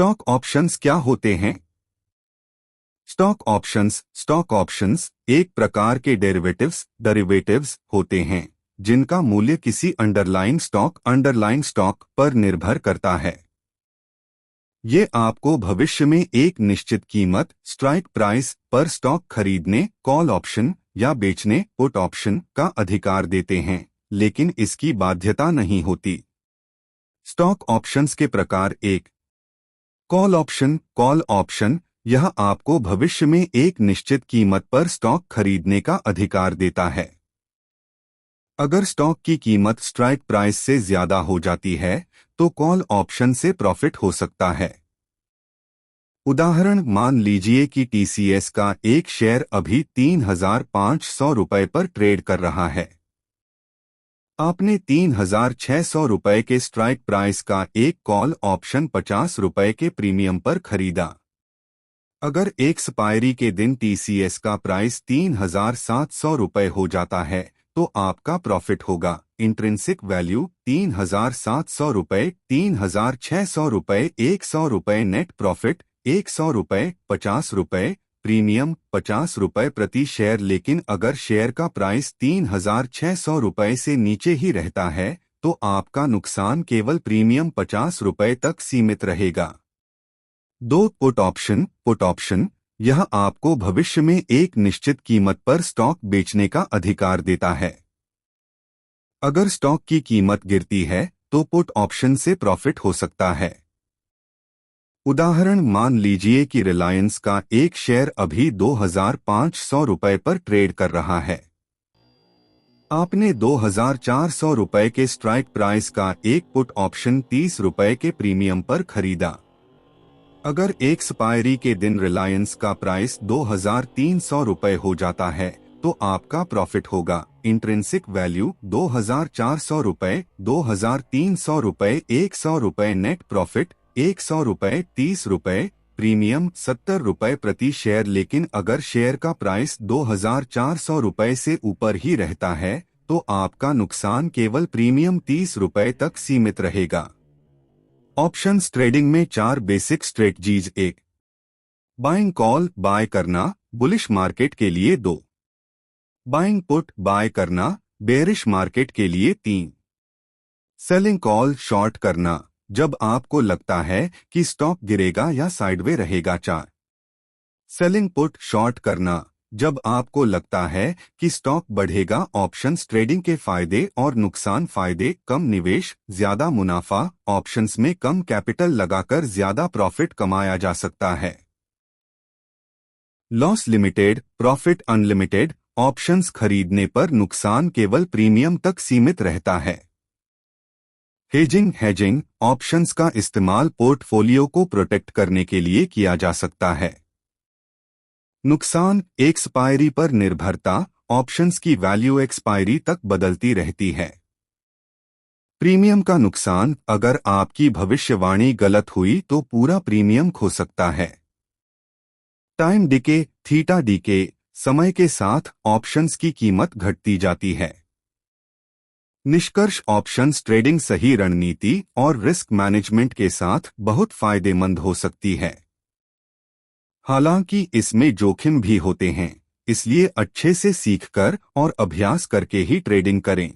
Stock options क्या होते हैं? स्टॉक ऑप्शंस एक प्रकार के डेरिवेटिव्स होते हैं जिनका मूल्य किसी अंडरलाइंग स्टॉक पर निर्भर करता है। ये आपको भविष्य में एक निश्चित कीमत स्ट्राइक प्राइस पर स्टॉक खरीदने, कॉल ऑप्शन या बेचने पुट ऑप्शन का अधिकार देते हैं, लेकिन इसकी बाध्यता नहीं होती। स्टॉक ऑप्शंस के प्रकार एक कॉल ऑप्शन यह आपको भविष्य में एक निश्चित कीमत पर स्टॉक खरीदने का अधिकार देता है। अगर स्टॉक की कीमत स्ट्राइक प्राइस से ज्यादा हो जाती है तो कॉल ऑप्शन से प्रॉफिट हो सकता है। उदाहरण, मान लीजिए कि टीसीएस का एक शेयर अभी 3,500 रुपये पर ट्रेड कर रहा है। आपने 3,600 रुपये के स्ट्राइक प्राइस का एक कॉल ऑप्शन 50 रुपये के प्रीमियम पर खरीदा। अगर एक्सपायरी के दिन टीसीएस का प्राइस 3,700 रुपये हो जाता है तो आपका प्रॉफिट होगा। इंट्रिंसिक वैल्यू 3,700 रुपये, 3,600 रुपये, 100 रुपये नेट प्रॉफिट 100 रुपये, 50 रुपये, प्रीमियम 50 रुपये प्रति शेयर। लेकिन अगर शेयर का प्राइस 3,600 रुपये से नीचे ही रहता है तो आपका नुकसान केवल प्रीमियम 50 रुपये तक सीमित रहेगा। दो पुट ऑप्शन यह आपको भविष्य में एक निश्चित कीमत पर स्टॉक बेचने का अधिकार देता है। अगर स्टॉक की कीमत गिरती है तो पुट ऑप्शन से प्रॉफिट हो सकता है। उदाहरण, मान लीजिए कि रिलायंस का एक शेयर अभी 2,500 रुपये पर ट्रेड कर रहा है। आपने 2,400 रुपये के स्ट्राइक प्राइस का एक पुट ऑप्शन 30 रुपये के प्रीमियम पर खरीदा। अगर एक्सपायरी के दिन रिलायंस का प्राइस 2,300 रुपये हो जाता है तो आपका प्रॉफिट होगा। इंट्रिंसिक वैल्यू 2,400 रुपये, 2,300 रुपये, 100 रुपये नेट प्रॉफिट 100 रुपये, 30 रुपये, प्रीमियम 70 रुपये प्रति शेयर। लेकिन अगर शेयर का प्राइस 2,400 रुपये से ऊपर ही रहता है तो आपका नुकसान केवल प्रीमियम 30 रुपये तक सीमित रहेगा। ऑप्शंस ट्रेडिंग में 4 basic strategies. 1 buying call buy करना, बुलिश मार्केट के लिए 2 बाइंग पुट बाय करना, बेरिश मार्केट के लिए 3 सेलिंग कॉल शॉर्ट करना, जब आपको लगता है कि स्टॉक गिरेगा या साइडवे रहेगा। 4 सेलिंग पुट शॉर्ट करना, जब आपको लगता है कि स्टॉक बढ़ेगा। ऑप्शंस ट्रेडिंग के फायदे और नुकसान। फायदे, कम निवेश, ज्यादा मुनाफा। ऑप्शंस में कम कैपिटल लगाकर ज्यादा प्रॉफिट कमाया जा सकता है। Loss limited, profit unlimited. Options खरीदने पर नुकसान केवल प्रीमियम तक सीमित रहता है। हेजिंग, ऑप्शंस का इस्तेमाल पोर्टफोलियो को प्रोटेक्ट करने के लिए किया जा सकता है। नुकसान, एक्सपायरी पर निर्भरता। ऑप्शंस की वैल्यू एक्सपायरी तक बदलती रहती है। प्रीमियम का नुकसान, अगर आपकी भविष्यवाणी गलत हुई तो पूरा प्रीमियम खो सकता है। टाइम डिके, थीटा डिके, समय के साथ ऑप्शंस की कीमत घटती जाती है। निष्कर्ष, ऑप्शंस ट्रेडिंग सही रणनीति और रिस्क मैनेजमेंट के साथ बहुत फायदेमंद हो सकती है। हालांकि इसमें जोखिम भी होते हैं, इसलिए अच्छे से सीखकर और अभ्यास करके ही ट्रेडिंग करें।